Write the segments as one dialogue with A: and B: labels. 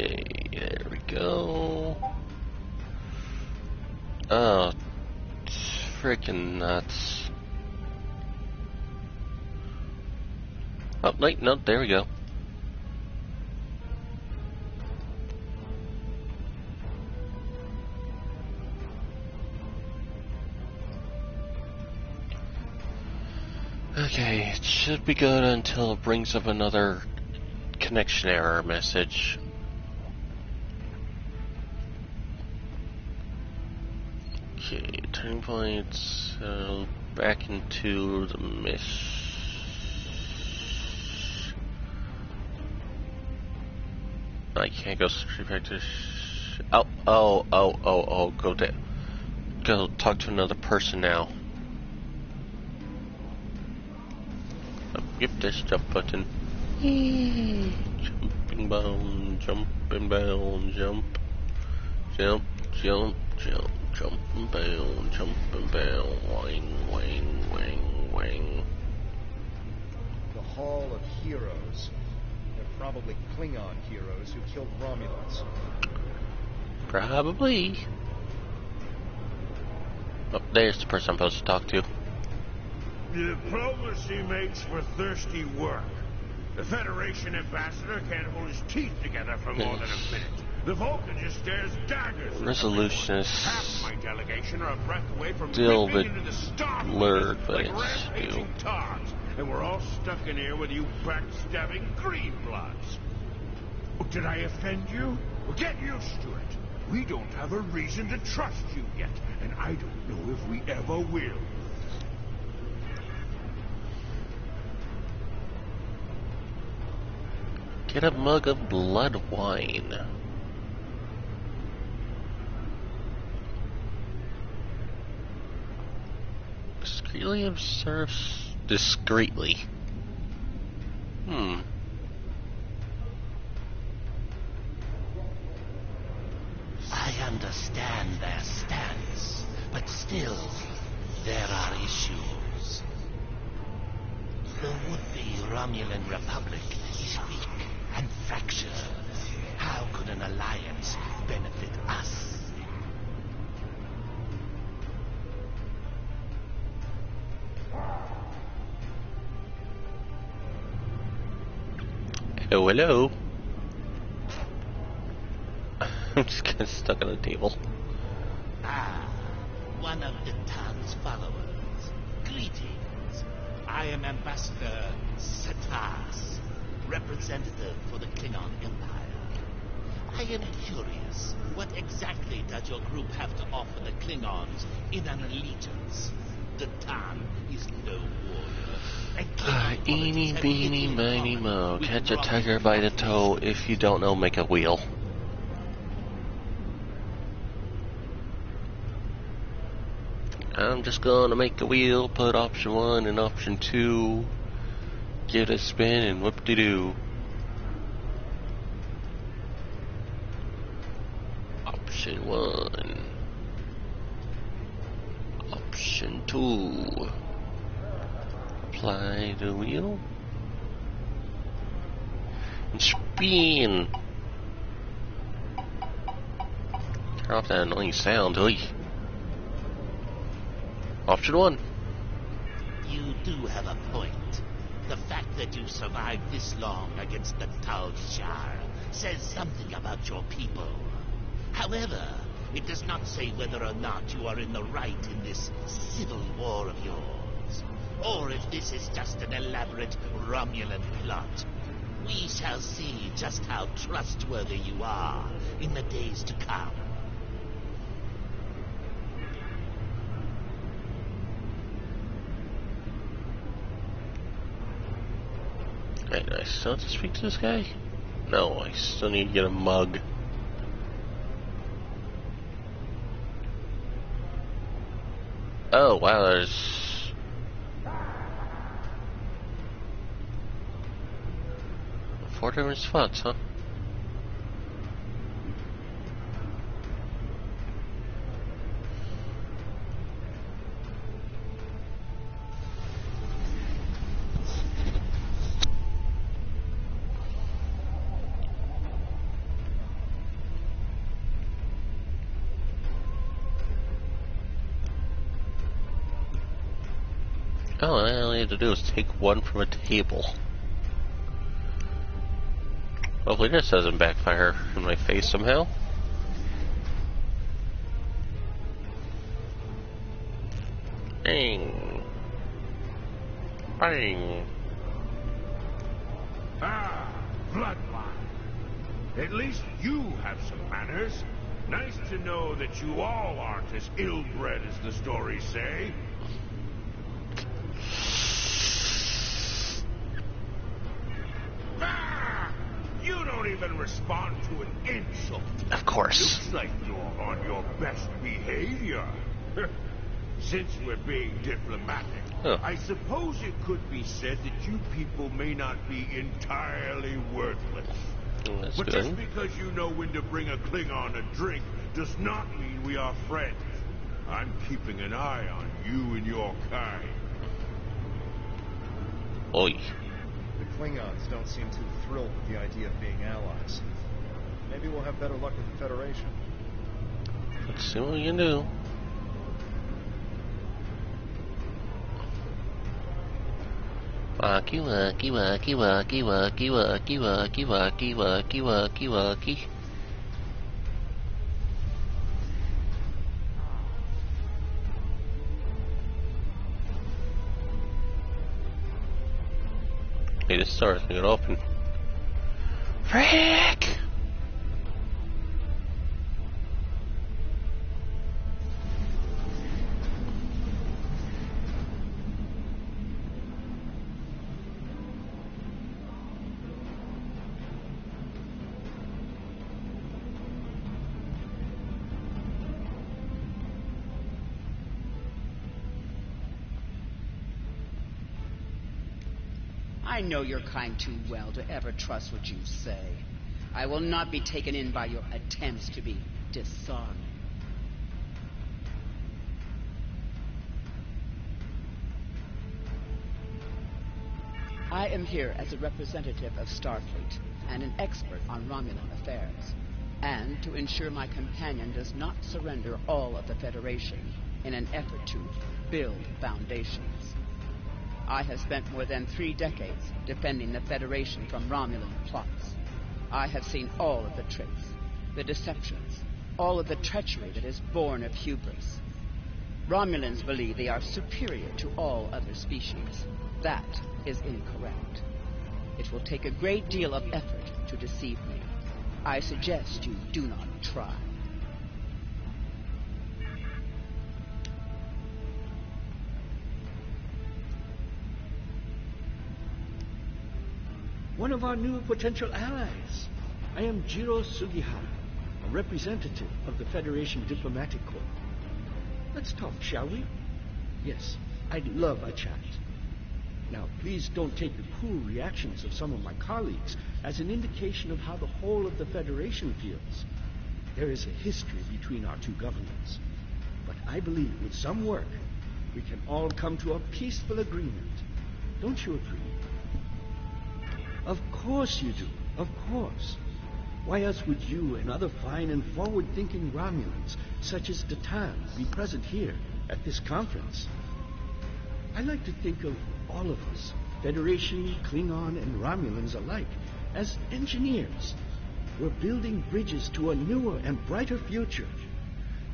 A: Okay, there we go. Oh, freaking nuts. Oh, wait, no, there we go. Okay, it should be good until it brings up another connection error message. Okay, turning points, back into the miss. I can't go straight back to go talk to another person now. Yep, this jump button. Jumping bound, jumping bound, jump, jump, jump, jump, jumping bound, jumping bound, wang, wang, wang, wang.
B: The Hall of Heroes. They're probably Klingon heroes who killed Romulans.
A: Probably. Oh, there's the person I'm supposed to talk to.
C: Diplomacy makes for thirsty work. The Federation ambassador can't hold his teeth together for more than a minute. The Vulcan just stares daggers.
A: Resolution is
C: half my delegation are a breath away from
A: still
C: ripping into the star
A: blurred, but
C: like
A: it's
C: rampaging
A: still.
C: tards, and we're all stuck in here with you backstabbing greenbloods. Did I offend you? Well, get used to it. We don't have a reason to trust you yet, and I don't know if we ever will.
A: Get a mug of blood wine. Discreetly observes discreetly.
D: I understand their stance, but still, there are issues. The would-be Romulan Republic is weak and fractured. How could an alliance benefit us?
A: Oh, hello. I'm just kind of stuck on the table.
D: Ah, one of the town's followers. Greetings. I am Ambassador Satas, representative for the Klingon Empire. I am curious, what exactly does your group have to offer the Klingons in an allegiance? The Tan is no warrior.
A: Eeny, beeny, miny, mo. Catch a tiger by the toe. If you don't know, make a wheel. I'm just gonna make a wheel, put option 1 and option 2, give it a spin, and whoop-de-doo. Option 1. Option 2. Apply the wheel. And spin! Turn off that annoying sound, oi. Option 1.
D: You do have a point. The fact that you survived this long against the Tal Shar says something about your people. However, it does not say whether or not you are in the right in this civil war of yours, or if this is just an elaborate Romulan plot. We shall see just how trustworthy you are in the days to come.
A: Hey, do I still have to speak to this guy? No, I still need to get a mug. Oh, wow, there's... 4 different spots, huh? Oh, all I need to do is take one from a table. Hopefully this doesn't backfire in my face somehow. Bang. Bang.
C: Ah, bloodline. At least you have some manners. Nice to know that you all aren't as ill-bred as the stories say. Ah! You don't even respond to an insult.
A: Of course.
C: Looks like you're on your best behavior. Since we're being diplomatic, I suppose it could be said that you people may not be entirely worthless.
A: That's
C: But
A: good.
C: just because you know when to bring a Klingon a drink does not mean we are friends. I'm keeping an eye on you and your kind.
A: Oi.
B: The Klingons don't seem too thrilled with the idea of being allies. Maybe we'll have better luck with the Federation.
A: Let's see what we can do. Wacky, wacky, wacky, wacky, wacky, wacky, wacky, wacky, wacky, wacky, wacky. Hey, this door isn't gonna open. Frick!
E: I know your kind too well to ever trust what you say. I will not be taken in by your attempts to be disarming. I am here as a representative of Starfleet and an expert on Romulan affairs, and to ensure my companion does not surrender all of the Federation in an effort to build foundations. I have spent more than 3 decades defending the Federation from Romulan plots. I have seen all of the tricks, the deceptions, all of the treachery that is born of hubris. Romulans believe they are superior to all other species. That is incorrect. It will take a great deal of effort to deceive me. I suggest you do not try.
F: One of our new potential allies. I am Jiro Sugihara, a representative of the Federation Diplomatic Corps. Let's talk, shall we? Yes, I'd love a chat. Now, please don't take the cool reactions of some of my colleagues as an indication of how the whole of the Federation feels. There is a history between our two governments. But I believe with some work, we can all come to a peaceful agreement. Don't you agree? Of course you do. Of course. Why else would you and other fine and forward-thinking Romulans, such as Datan, be present here at this conference? I like to think of all of us, Federation, Klingon, and Romulans alike, as engineers. We're building bridges to a newer and brighter future.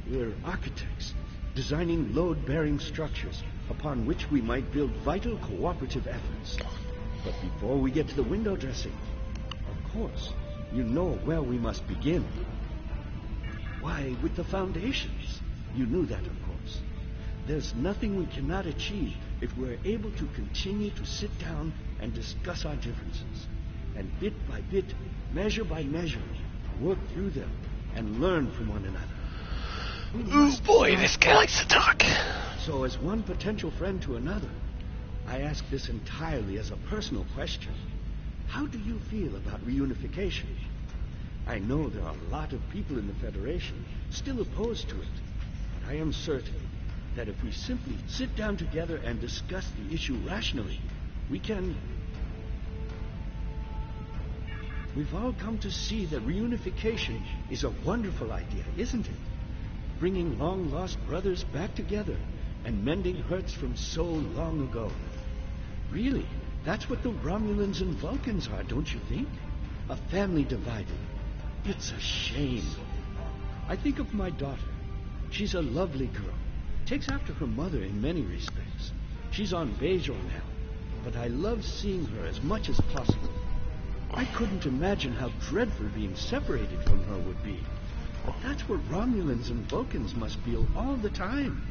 F: We're architects, designing load-bearing structures upon which we might build vital cooperative efforts. But before we get to the window dressing, of course, you know where we must begin. Why, with the foundations. You knew that, of course. There's nothing we cannot achieve if we're able to continue to sit down and discuss our differences. And bit by bit, measure by measure, work through them and learn from one another.
A: Oh boy, this guy likes to talk.
F: So as one potential friend to another, I ask this entirely as a personal question. How do you feel about reunification? I know there are a lot of people in the Federation still opposed to it, but I am certain that if we simply sit down together and discuss the issue rationally, we can... We've all come to see that reunification is a wonderful idea, isn't it? Bringing long-lost brothers back together and mending hurts from so long ago. Really, that's what the Romulans and Vulcans are, don't you think? A family divided. It's a shame. I think of my daughter. She's a lovely girl. Takes after her mother in many respects. She's on Bajor now, but I love seeing her as much as possible. I couldn't imagine how dreadful being separated from her would be. But that's what Romulans and Vulcans must feel all the time.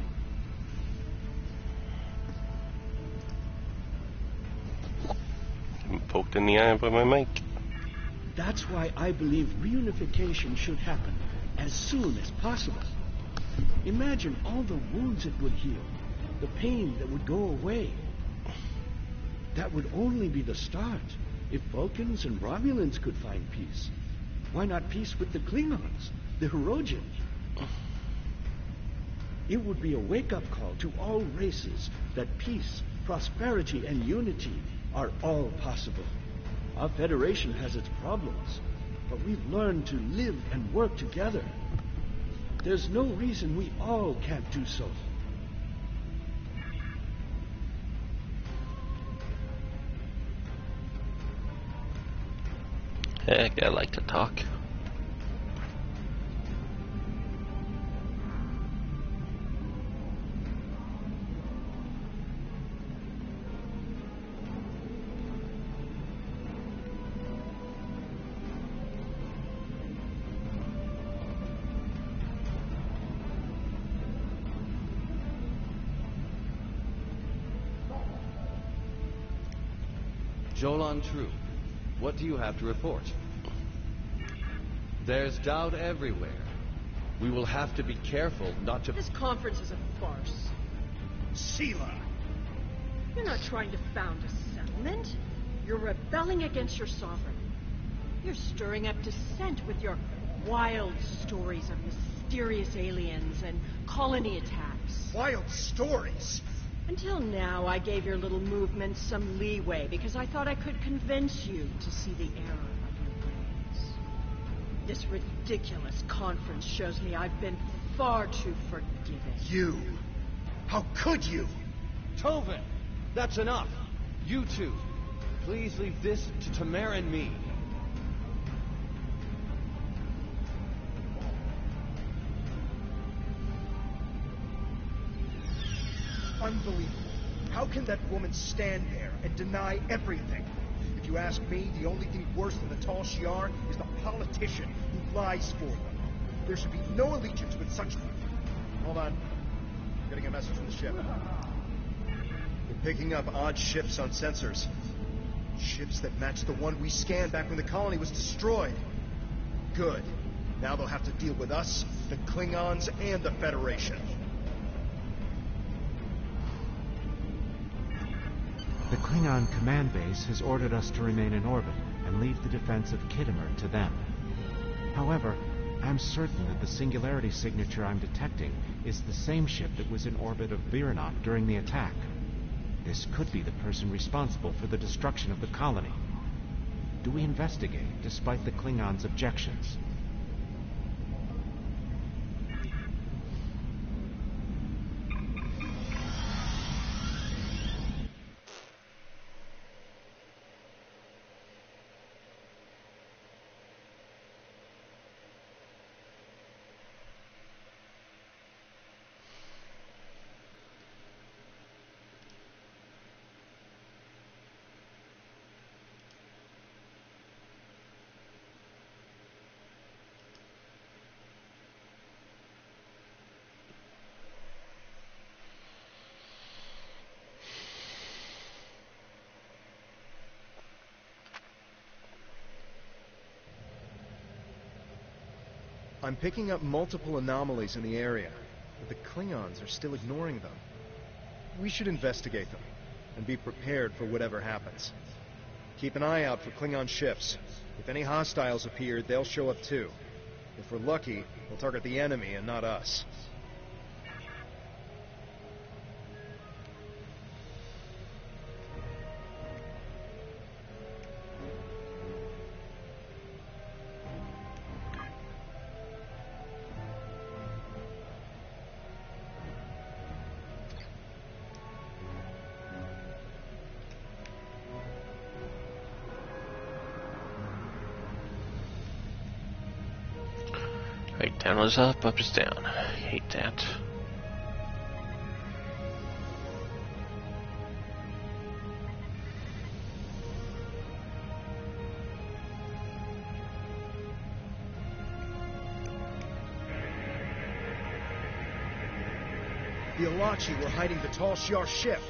A: I'm poked in the eye by my mic.
F: That's why I believe reunification should happen as soon as possible. Imagine all the wounds it would heal, the pain that would go away. That would only be the start. If Vulcans and Romulans could find peace, why not peace with the Klingons, the Hirogen? It would be a wake-up call to all races that peace, prosperity, and unity are all possible. Our Federation has its problems, but we've learned to live and work together. There's no reason we all can't do so.
A: Heck, I like to talk.
G: Jolan True, what do you have to report? There's doubt everywhere. We will have to be careful not to...
H: This conference is a farce.
B: Sela!
H: You're not trying to found a settlement. You're rebelling against your sovereign. You're stirring up dissent with your wild stories of mysterious aliens and colony attacks.
B: Wild stories?
H: Until now, I gave your little movement some leeway because I thought I could convince you to see the error of your ways. This ridiculous conference shows me I've been far too forgiving.
B: You? How could you?
G: Tovin, that's enough. You two, please leave this to Tamara and me.
B: Unbelievable. How can that woman stand there and deny everything? If you ask me, the only thing worse than the Tal Shiar is the politician who lies for them. There should be no allegiance with such... Hold on. I'm getting a message from the ship. They're picking up odd shifts on sensors. Ships that match the one we scanned back when the colony was destroyed. Good. Now they'll have to deal with us, the Klingons, and the Federation.
I: The Klingon command base has ordered us to remain in orbit and leave the defense of Khitomer to them. However, I'm certain that the singularity signature I'm detecting is the same ship that was in orbit of Viranok during the attack. This could be the person responsible for the destruction of the colony. Do we investigate, despite the Klingons' objections?
B: I'm picking up multiple anomalies in the area, but the Klingons are still ignoring them. We should investigate them, and be prepared for whatever happens. Keep an eye out for Klingon ships. If any hostiles appear, they'll show up too. If we're lucky, they'll target the enemy and not us.
A: Down is up, up is down. I hate that.
B: The Alachi were hiding the Tal Shiar ship.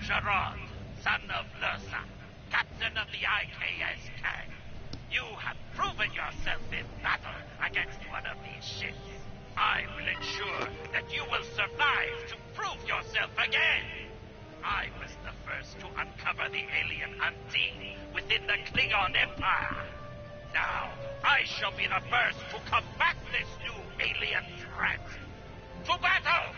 D: Gerard, son of Lursa, captain of the IKS Kang. You have proven yourself in battle against one of these ships. I will ensure that you will survive to prove yourself again. I was the first to uncover the alien Undine within the Klingon Empire. Now, I shall be the first to combat this new alien threat. To battle!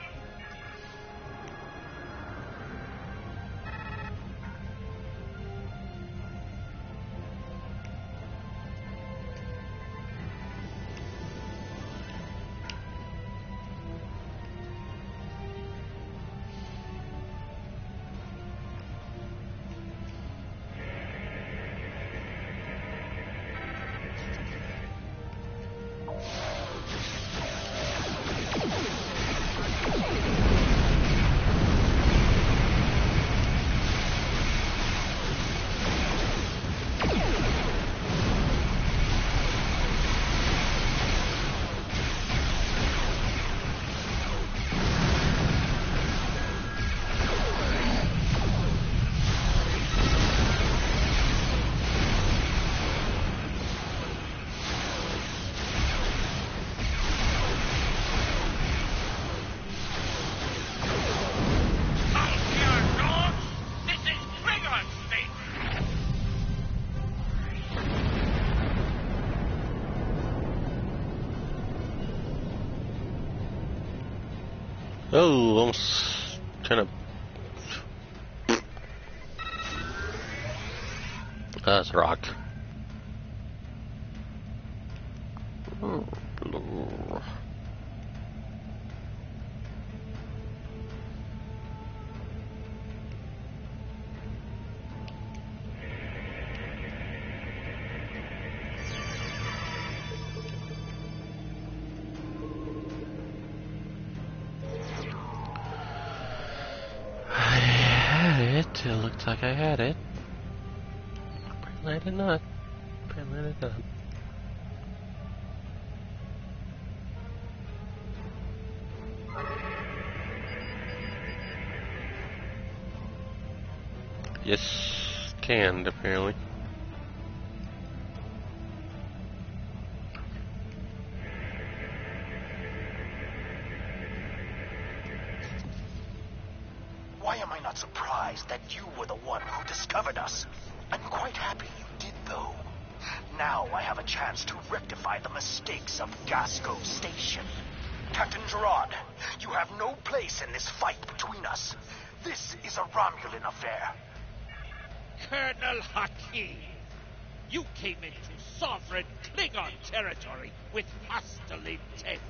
A: Oh, almost kind of. That's a rock. Oh, blue. It looked like I had it. Apparently I did not. Apparently I did not. Yes, canned apparently.
J: Why am I not surprised that you were the one who discovered us? I'm quite happy you did, though. Now I have a chance to rectify the mistakes of Gasco Station. Captain Gerard, you have no place in this fight between us. This is a Romulan affair.
D: Colonel Hakim, you came into sovereign Klingon territory with hostile intent.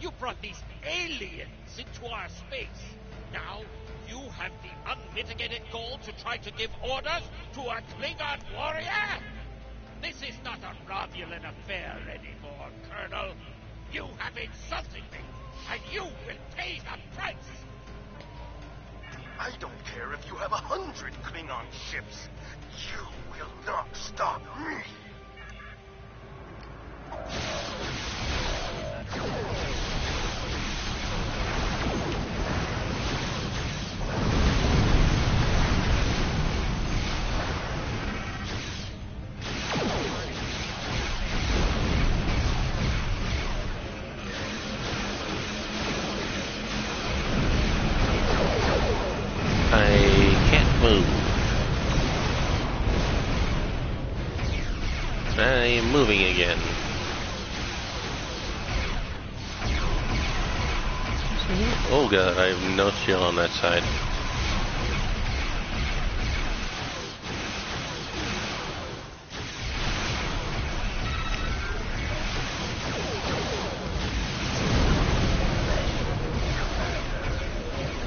D: You brought these aliens into our space. Now, you have the unmitigated goal to try to give orders to a Klingon warrior? This is not a Romulan affair anymore, Colonel. You have insulted me, and you will pay the price.
J: I don't care if you have 100 Klingon ships. You will not stop me.
A: move. I am moving again. Oh god, I have no shield on that side.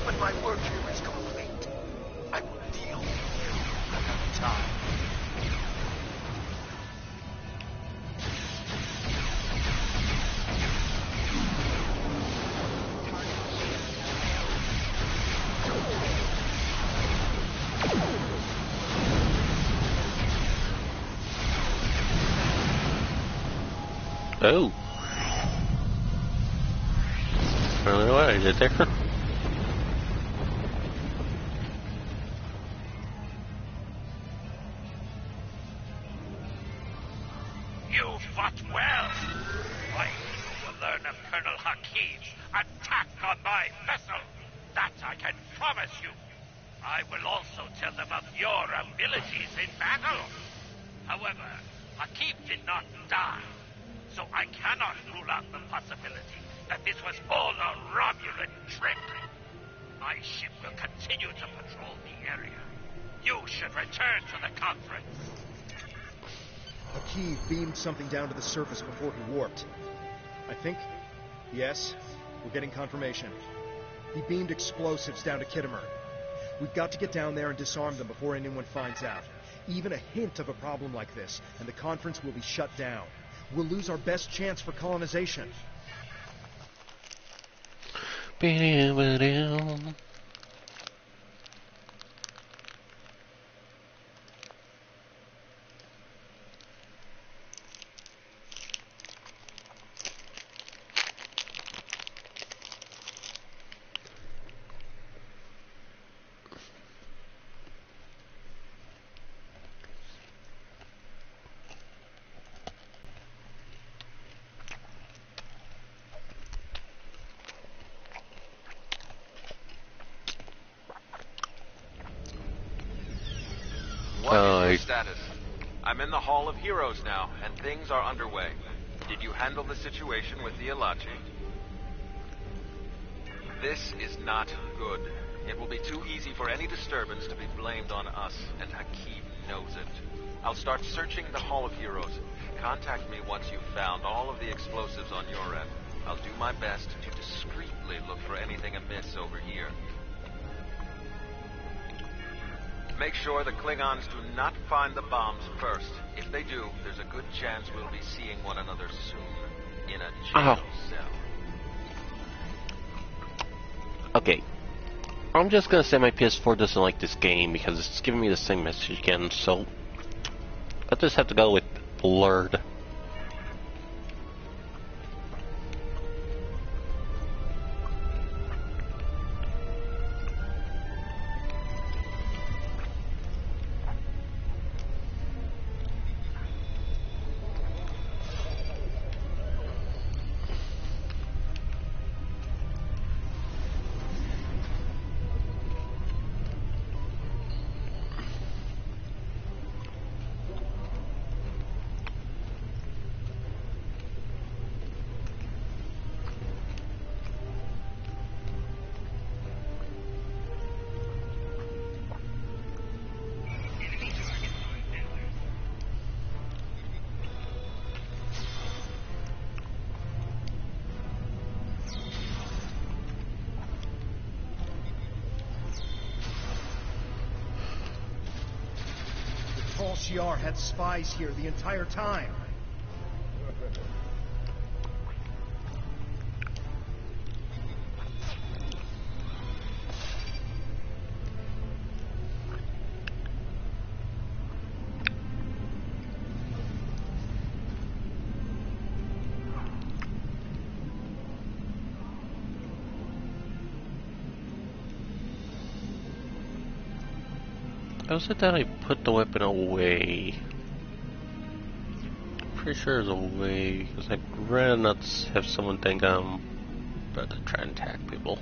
J: But my work here is complete. I will deal with you another time.
A: Oh. I don't know what I did there.
C: You fought well. My people will learn of Colonel Hakim's attack on my vessel. That I can promise you. I will also tell them of your abilities in battle. However, Hakim did not die, so I cannot rule out the possibility that this was all a Romulan trick. My ship will continue to patrol the area. You should return to the conference.
B: Hakim beamed something down to the surface before he warped. I think? Yes, we're getting confirmation. He beamed explosives down to Kittimer. We've got to get down there and disarm them before anyone finds out. Even a hint of a problem like this, and the conference will be shut down. We'll lose our best chance for colonization.
K: What is your status? I'm in the Hall of Heroes now, and things are underway. Did you handle the situation with the Ilachi? This is not good. It will be too easy for any disturbance to be blamed on us, and Hakim knows it. I'll start searching the Hall of Heroes. Contact me once you've found all of the explosives on your end. I'll do my best to discreetly look for anything amiss over here. Make sure the Klingons do not find the bombs first. If they do, there's a good chance we'll be seeing one another soon. In a jail cell.
A: Okay. I'm just gonna say my PS4 doesn't like this game because it's giving me the same message again, so I just have to go with blurred.
B: Tall Shi'ar had spies here the entire time.
A: How is it that I put the weapon away? Pretty sure there's a way, because I'd rather not have someone think I'm about to try and attack people.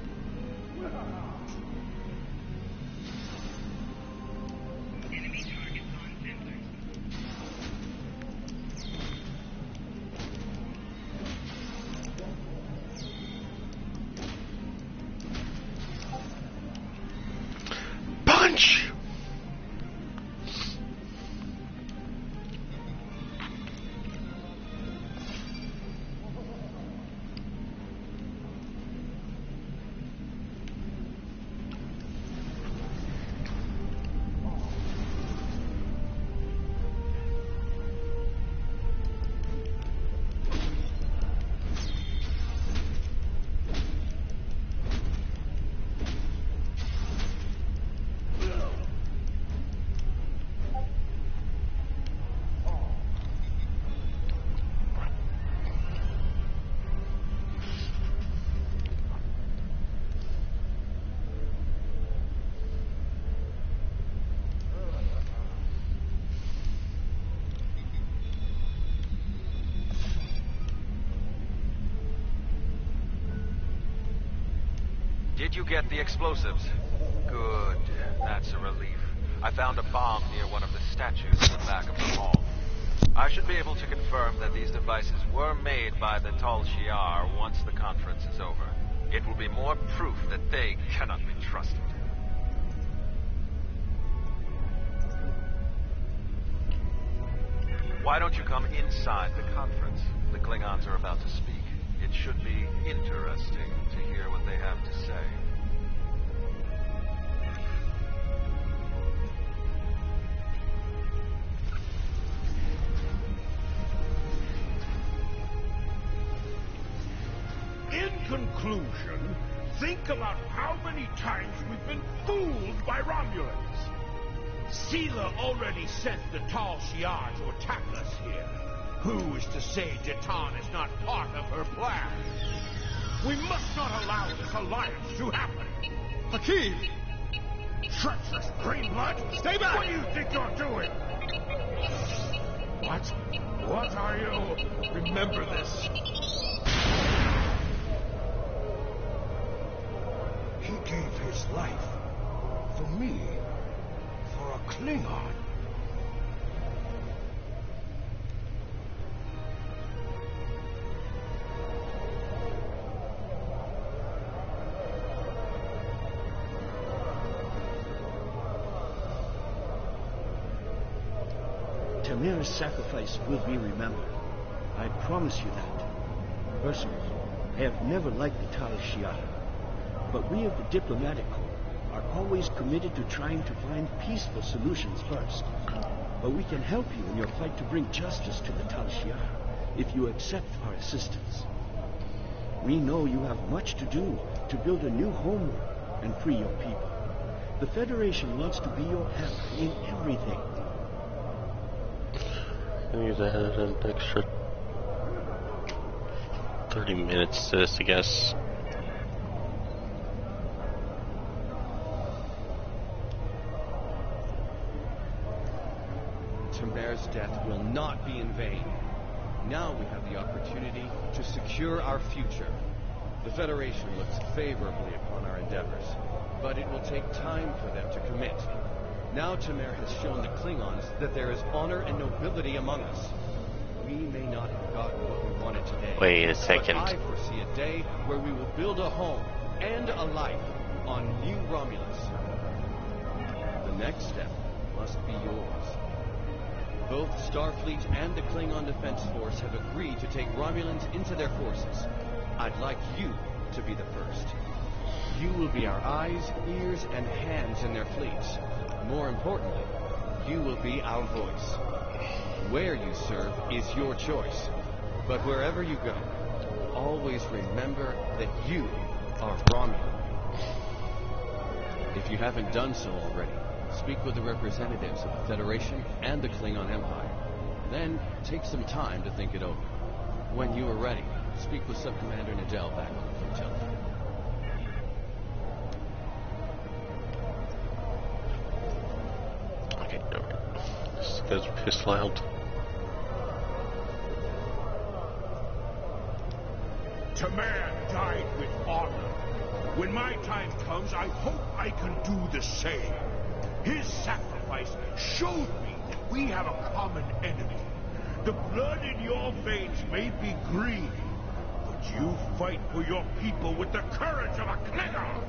K: Did you get the explosives? Good. That's a relief. I found a bomb near one of the statues in the back of the hall. I should be able to confirm that these devices were made by the Tal Shiar once the conference is over. It will be more proof that they cannot be trusted. Why don't you come inside the conference? The Klingons are about to speak. It should be interesting to hear what they have to say.
C: In conclusion, think about how many times we've been fooled by Romulans. Sela already sent the Tal Shiar to attack us here. Who is to say Jatan is not part of her plan? We must not allow this alliance to happen.
B: Hakeem!
C: Treacherous green blood!
B: Stay back!
C: What do you think you're doing? What? What are you? Remember this. He gave his life for me, for a Klingon.
F: Tamir's sacrifice will be remembered. I promise you that. Personally, I have never liked the Tal Shiar, but we of the Diplomatic Corps are always committed to trying to find peaceful solutions first. But we can help you in your fight to bring justice to the Tal Shiar if you accept our assistance. We know you have much to do to build a new homeworld and free your people. The Federation wants to be your ally in everything.
A: I need to add an extra 30 minutes to this, I guess.
G: Tamir's death will not be in vain. Now we have the opportunity to secure our future. The Federation looks favorably upon our endeavors, but it will take time for them to commit. Now Tamir has shown the Klingons that there is honor and nobility among us. We may not have gotten what we wanted today.
A: Wait a second.
G: But I foresee a day where we will build a home and a life on New Romulus. The next step must be yours. Both Starfleet and the Klingon Defense Force have agreed to take Romulans into their forces. I'd like you to be the first. You will be our eyes, ears, and hands in their fleets. More importantly, you will be our voice. Where you serve is your choice. But wherever you go, always remember that you are Romulan. If you haven't done so already, speak with the representatives of the Federation and the Klingon Empire. Then take some time to think it over. When you are ready, speak with Subcommander Nadell back on the flotilla.
A: Okay, alright. This guy's pissed loud.
C: Tamir died with honor. When my time comes, I hope I can do the same. His sacrifice showed me that we have a common enemy. The blood in your veins may be green, but you fight for your people with the courage of a Klingon.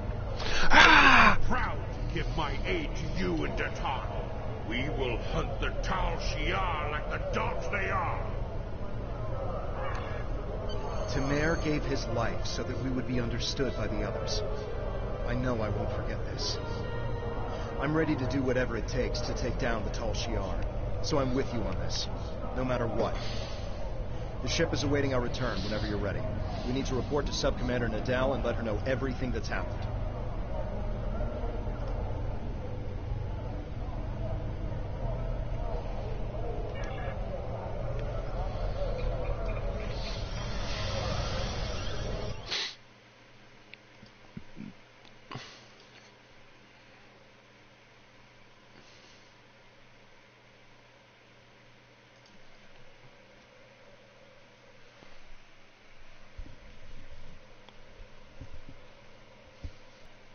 C: I'm proud to give my aid to you and Datan. We will hunt the Tal Shiar like the dogs they are.
B: Tamir gave his life so that we would be understood by the others. I know I won't forget this. I'm ready to do whatever it takes to take down the Tal Shiar, so I'm with you on this, no matter what. The ship is awaiting our return whenever you're ready. We need to report to Subcommander Nadell and let her know everything that's happened.